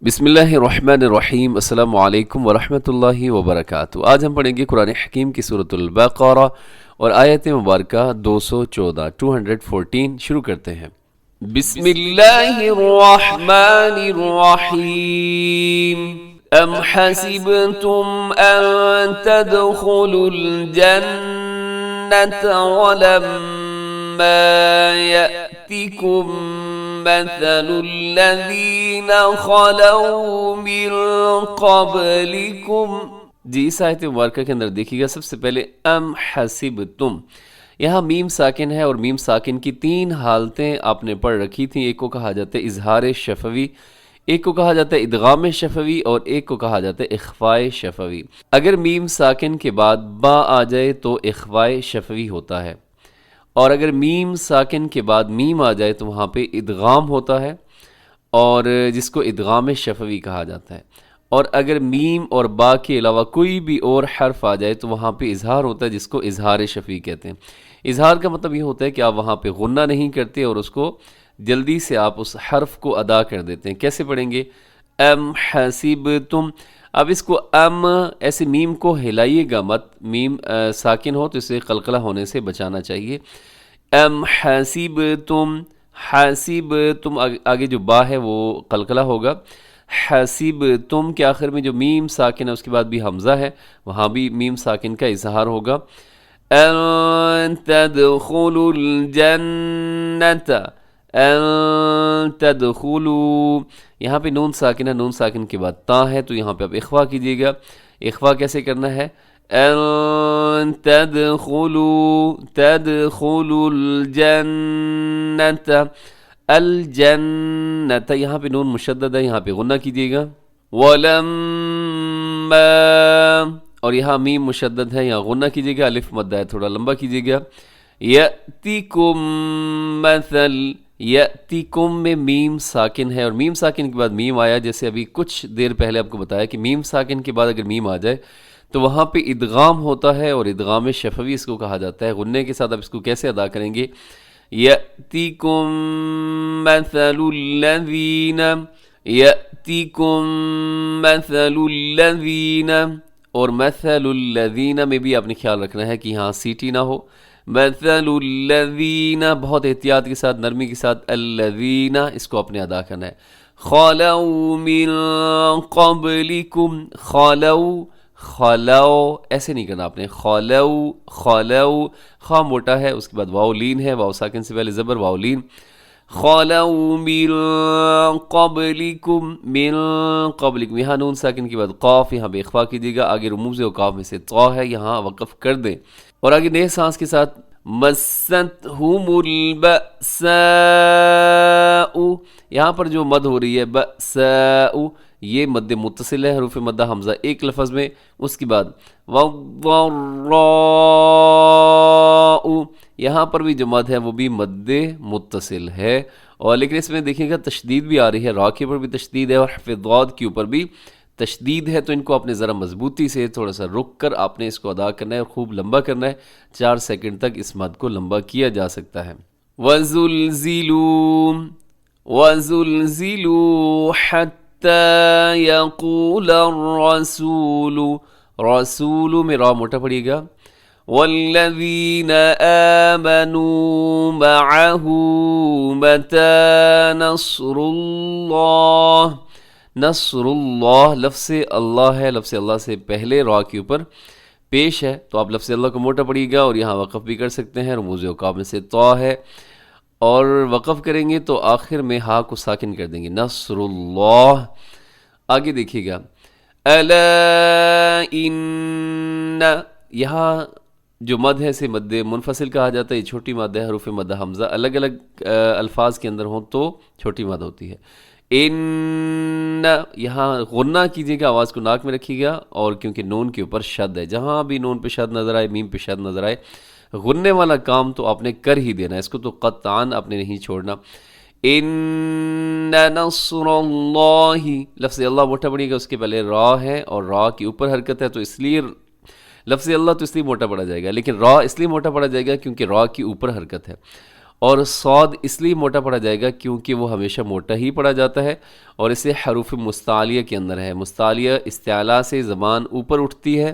بسم اللہ الرحمن الرحیم۔ السلام علیکم ورحمۃ اللہ وبرکاتہ۔ آج ہم پڑھیں گے قرآن حکیم کی سورۃ البقرہ اور آیت مبارکہ 214 شروع کرتے ہیں۔ بسم اللہ الرحمن الرحیم۔ ام حسبتم ان تدخلوا الجنة ولما يأتكم مثل الذين خلوا من قبلكم۔ جی اس آیت مبارکہ کے اندر دیکھیے گا، سب سے پہلے ام حسبتم، یہاں میم ساکن ہے اور میم ساکن کی تین حالتیں آپ نے پڑھ رکھی تھیں۔ ایک کو کہا جاتا ہے اظہار شفوی، ایک کو کہا جاتا ہے ادغام شفوی اور ایک کو کہا جاتا ہے اخفاء شفوی۔ اگر میم ساکن کے بعد با آ جائے تو اخفاء شفوی ہوتا ہے، اور اگر میم ساکن کے بعد میم آ جائے تو وہاں پہ ادغام ہوتا ہے اور جس کو ادغام شفوی کہا جاتا ہے، اور اگر میم اور با کے علاوہ کوئی بھی اور حرف آ جائے تو وہاں پہ اظہار ہوتا ہے جس کو اظہار شفوی کہتے ہیں۔ اظہار کا مطلب یہ ہوتا ہے کہ آپ وہاں پہ غنہ نہیں کرتے اور اس کو جلدی سے آپ اس حرف کو ادا کر دیتے ہیں۔ کیسے پڑھیں گے؟ ام حسبتم۔ اب اس کو ام ایسے میم کو ہلائیے گا مت، میم ساکن ہو تو اسے قلقلہ ہونے سے بچانا چاہیے۔ ام حسبتم، حسبتم آگے جو با ہے وہ قلقلہ ہوگا۔ حسبتم کے آخر میں جو میم ساکن ہے اس کے بعد بھی حمزہ ہے، وہاں بھی میم ساکن کا اظہار ہوگا۔ ان تدخلوا الجنة، ان تدخلوا، یہاں پہ نون ساکن ہے، نون ساکن کے بعد تا ہے تو یہاں پہ آپ اخفا کیجیے گا۔ اخفا کیسے کرنا ہے؟ ان تدخلوا الجنة، الجنة، یہاں پہ نون مشدد ہے، یہاں پہ غنہ کیجیے گا۔ ولما، اور یہاں میم مشدد ہے، یہاں غنہ کیجیے گا، الف مدہ ہے تھوڑا لمبا کیجیے گا۔ یأتیکم مثل، یأتیکم میں میم ساکن ہے اور میم ساکن کے بعد میم آیا، جیسے ابھی کچھ دیر پہلے آپ کو بتایا کہ میم ساکن کے بعد اگر میم آ جائے تو وہاں پہ ادغام ہوتا ہے اور ادغام شفوی اس کو کہا جاتا ہے۔ غنے کے ساتھ آپ اس کو کیسے ادا کریں گے؟ یأتیکم مثل الذین، یأتیکم مثل الذین، اور مثل الذین میں بھی آپ نے خیال رکھنا ہے کہ یہاں سیٹی نہ ہو۔ مثل الذین، بہت احتیاط کے ساتھ، نرمی کے ساتھ، الذین اس کو اپنے ادا کرنا ہے۔ خلوا من قبلکم، خلوا، خلو ایسے نہیں کرنا آپ نے، خلو، خلو، خا موٹا ہے، اس کے بعد واو لین ہے، واو ساکن سے پہلے زبر، واو لین۔ خلوا من قبلکم، من قبلکم، یہاں نون ساکن کے بعد قاف، یہاں بے اخفا کیجیے گا، آگے رموز و قاف میں سے طا ہے، یہاں وقف کر دیں، اور آگے نئے سانس کے ساتھ مستہم البأساء، یہاں پر جو مد ہو رہی ہے بأساء، یہ مد متصل ہے، حروف مدہ حمزہ ایک لفظ میں، اس کے بعد والضراء، یہاں پر بھی جو مد ہے وہ بھی مد متصل ہے، اور لیکن اس میں دیکھیں گا تشدید بھی آ رہی ہے، را کے اوپر بھی تشدید ہے اور حرف ضاد کے اوپر بھی تشدید ہے، تو ان کو آپ نے ذرا مضبوطی سے تھوڑا سا رک کر آپ نے اس کو ادا کرنا ہے اور خوب لمبا کرنا ہے، 4 سیکنڈ تک اس مد کو لمبا کیا جا سکتا ہے۔ وَزُلْزِلُوا، وَزُلْزِلُوا حَتَّى يَقُولَ الرَّسُولُ، رسول میں را موٹا پڑیے گا، وَالَّذِينَ آمَنُوا مَعَهُ مَتَى نَصْرُ اللَّهِ، نصر اللہ، لفظ اللہ ہے، لفظ اللہ سے پہلے را کے اوپر پیش ہے تو آپ لفظ اللہ کو موٹا پڑیے گا، اور یہاں وقف بھی کر سکتے ہیں، رموز اوقاف میں سے طا ہے، اور وقف کریں گے تو آخر میں ہا کو ساکن کر دیں گے، نصر اللہ۔ آگے دیکھیے گا، الا ان، یہاں جو مد ہے اسے مد منفصل کہا جاتا ہے، یہ چھوٹی مد ہے، حروف مد حمزہ الگ الگ الفاظ کے اندر ہوں تو چھوٹی مد ہوتی ہے۔ ان، یہاں غنہ کیجیے گا، آواز کو ناک میں رکھیے گا، اور کیونکہ نون کے اوپر شد ہے، جہاں بھی نون پہ شد نظر آئے، میم پہ شد نظر آئے، غننے والا کام تو آپ نے کر ہی دینا ہے، اس کو تو قطعاً آپ نے نہیں چھوڑنا۔ ان نصر اللہ، لفظ اللہ موٹا پڑے گا، اس کے پہلے را ہے اور را کے اوپر حرکت ہے، تو اس لیے لفظ اللہ تو اس لیے موٹا پڑا جائے گا، لیکن را اس لیے موٹا پڑا جائے گا کیونکہ را کے اوپر حرکت ہے، اور صاد اس لیے موٹا پڑھا جائے گا کیونکہ وہ ہمیشہ موٹا ہی پڑھا جاتا ہے اور اسے حروف مستعلیہ کے اندر ہے۔ مستعلیہ استعلاء سے زبان اوپر اٹھتی ہے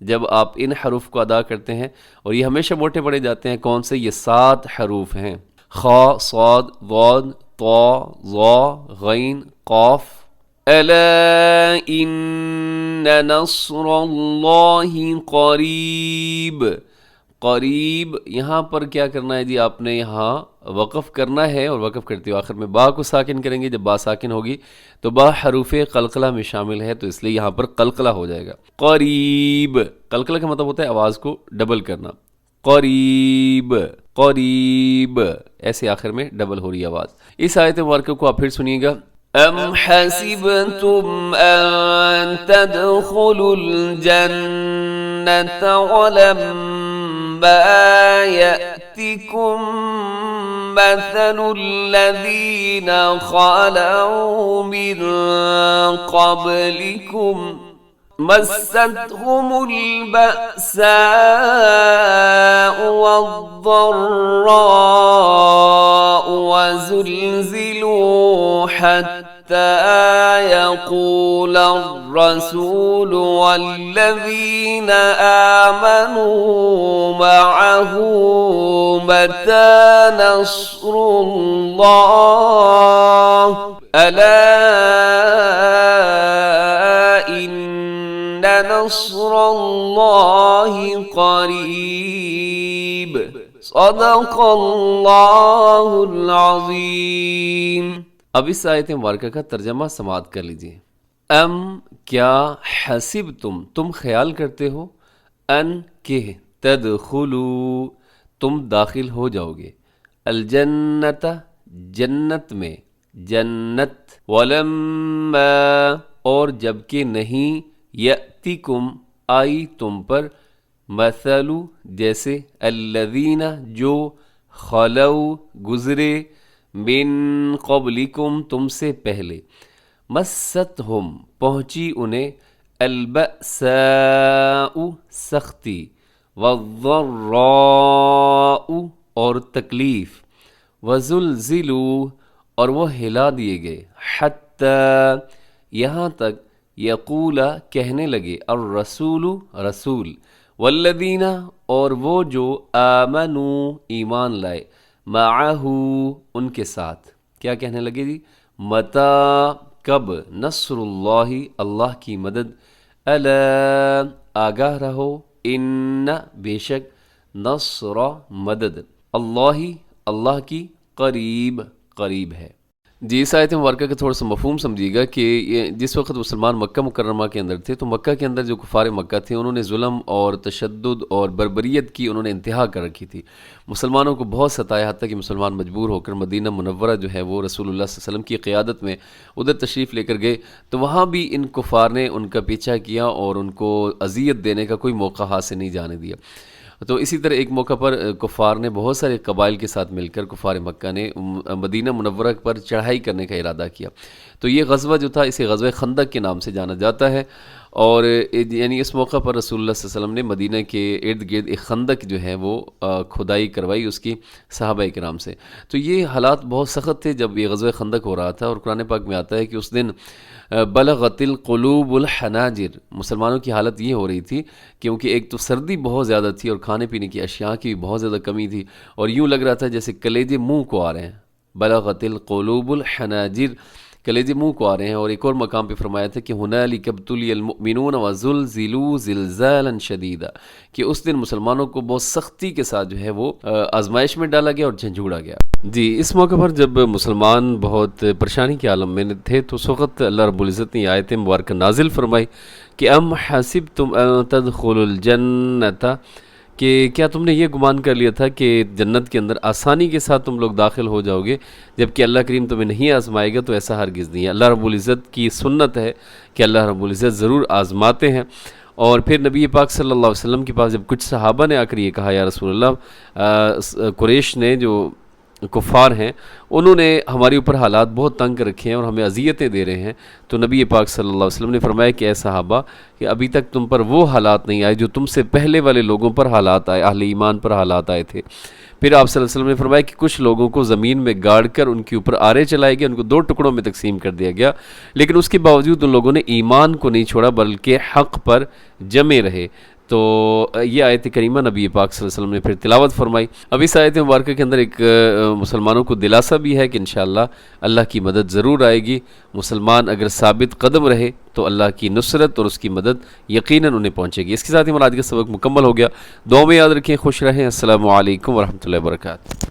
جب آپ ان حروف کو ادا کرتے ہیں، اور یہ ہمیشہ موٹے پڑھے جاتے ہیں۔ کون سے؟ یہ 7 حروف ہیں، خ، صاد، ضاد، طا، ظا، غین، قاف۔ الا ان نصر اللہ قریب۔ قریب یہاں پر کیا کرنا ہے جی؟ آپ نے یہاں وقف کرنا ہے، اور وقف کرتے ہوئے آخر میں با کو ساکن کریں گے۔ جب با ساکن ہوگی تو با حروف قلقلہ میں شامل ہے، تو اس لیے یہاں پر قلقلہ ہو جائے گا۔ قریب، قلقلہ کا مطلب ہوتا ہے آواز کو ڈبل کرنا۔ قریب، قریب، ایسے آخر میں ڈبل ہو رہی آواز۔ اس آیت مبارکہ کو آپ پھر سنیے گا۔ ام حسبتم ان تدخلوا الجنة ولما يأتكم مثل الذين خلوا من قبلكم مستهم البأساء والضراء وزلزلوا حتى يقول الرسول والذين آمنوا معه متى نصر الله ألا إن نصر اللہ قریب صدق اللہ العظیم۔ اب اس آیت مبارکہ کا ترجمہ سماعت کر لیجئے۔ ام کیا، حسب تم خیال کرتے ہو، ان کہ تدخلو تم داخل ہو جاؤ گے، الجنت جنت میں، جنت، ولما اور جبکہ نہیں، یأتیکم آئی تم پر، مثل جیسے، الذین جو، خلو گزرے، من قبلکم تم سے پہلے، مستہم پہنچی انہیں، البأساء سختی، والضراء اور تکلیف، وزلزلوا اور وہ ہلا دیے گئے، حتی یہاں تک، یقول کہنے لگے، الرسول رسول، والذین اور وہ جو، آمنوا ایمان لائے، معہ ان کے ساتھ، کیا کہنے لگے جی؟ متی کب، نصر اللہ اللہ کی مدد، الا آگاہ رہو، ان بے شک، نصر مدد، اللہ اللہ کی، قریب قریب ہے۔ جی اس آیت مبارکہ کا تھوڑا سا مفہوم سمجھیے گا کہ جس وقت مسلمان مکہ مکرمہ کے اندر تھے تو مکہ کے اندر جو کفار مکہ تھے انہوں نے ظلم اور تشدد اور بربریت کی انہوں نے انتہا کر رکھی تھی، مسلمانوں کو بہت ستایا، حتیٰ کہ مسلمان مجبور ہو کر مدینہ منورہ جو ہے وہ رسول اللہ صلی اللہ علیہ وسلم کی قیادت میں ادھر تشریف لے کر گئے، تو وہاں بھی ان کفار نے ان کا پیچھا کیا اور ان کو اذیت دینے کا کوئی موقع ہاتھ سے نہیں جانے دیا۔ تو اسی طرح ایک موقع پر کفار نے بہت سارے قبائل کے ساتھ مل کر کفار مکہ نے مدینہ منورہ پر چڑھائی کرنے کا ارادہ کیا، تو یہ غزوہ جو تھا اسے غزوہ خندق کے نام سے جانا جاتا ہے، اور یعنی اس موقع پر رسول اللہ صلی اللہ علیہ وسلم نے مدینہ کے ارد گرد ایک خندق جو ہے وہ کھدائی کروائی اس کی صحابہ کرام سے۔ تو یہ حالات بہت سخت تھے جب یہ غزوہ خندق ہو رہا تھا، اور قرآن پاک میں آتا ہے کہ اس دن بلغت القلوب الحناجر، مسلمانوں کی حالت یہ ہو رہی تھی کیونکہ ایک تو سردی بہت زیادہ تھی اور کھانے پینے کی اشیاء کی بھی بہت زیادہ کمی تھی، اور یوں لگ رہا تھا جیسے کلیجے منہ کو آ رہے ہیں، بلغت القلوب الحناجر، کلیجے منہ کو آ رہے ہیں۔ اور ایک اور مقام پہ فرمایا تھا کہ ہنالک ابتلی المؤمنون وزلزلوا زلزالا شدیدا، کہ اس دن مسلمانوں کو بہت سختی کے ساتھ جو ہے وہ آزمائش میں ڈالا گیا اور جھنجھوڑا گیا۔ جی اس موقع پر جب مسلمان بہت پریشانی کے عالم میں تھے تو اس وقت اللہ رب العزت نے آیت مبارکہ نازل فرمائی کہ ام حسبتم ان تدخلوا الجنۃ، کہ کیا تم نے یہ گمان کر لیا تھا کہ جنت کے اندر آسانی کے ساتھ تم لوگ داخل ہو جاؤ گے، جبکہ اللہ کریم تمہیں نہیں آزمائے گا؟ تو ایسا ہرگز نہیں ہے، اللہ رب العزت کی سنت ہے کہ اللہ رب العزت ضرور آزماتے ہیں۔ اور پھر نبی پاک صلی اللہ علیہ وسلم کے پاس جب کچھ صحابہ نے آ کر یہ کہا، یا رسول اللہ، قریش نے جو کفار ہیں، انہوں نے ہمارے اوپر حالات بہت تنگ کر رکھے ہیں اور ہمیں اذیتیں دے رہے ہیں، تو نبی پاک صلی اللہ علیہ وسلم نے فرمایا کہ اے صحابہ کہ ابھی تک تم پر وہ حالات نہیں آئے جو تم سے پہلے والے لوگوں پر حالات آئے، اہل ایمان پر حالات آئے تھے۔ پھر آپ صلی اللہ علیہ وسلم نے فرمایا کہ کچھ لوگوں کو زمین میں گاڑ کر ان کے اوپر آرے چلائے گئے، ان کو 2 ٹکڑوں میں تقسیم کر دیا گیا، لیکن اس کے باوجود ان لوگوں نے ایمان کو نہیں چھوڑا بلکہ حق پر جمے رہے۔ تو یہ آیت کریمہ نبی پاک صلی اللہ علیہ وسلم نے پھر تلاوت فرمائی۔ اب اس آیت مبارکہ کے اندر ایک مسلمانوں کو دلاسا بھی ہے کہ انشاءاللہ اللہ کی مدد ضرور آئے گی۔ مسلمان اگر ثابت قدم رہے تو اللہ کی نصرت اور اس کی مدد یقیناً انہیں پہنچے گی۔ اس کے ساتھ ہی ہمارا آج کا سبق مکمل ہو گیا۔ دعاؤں میں یاد رکھیں، خوش رہیں۔ السلام علیکم ورحمۃ اللہ وبرکاتہ۔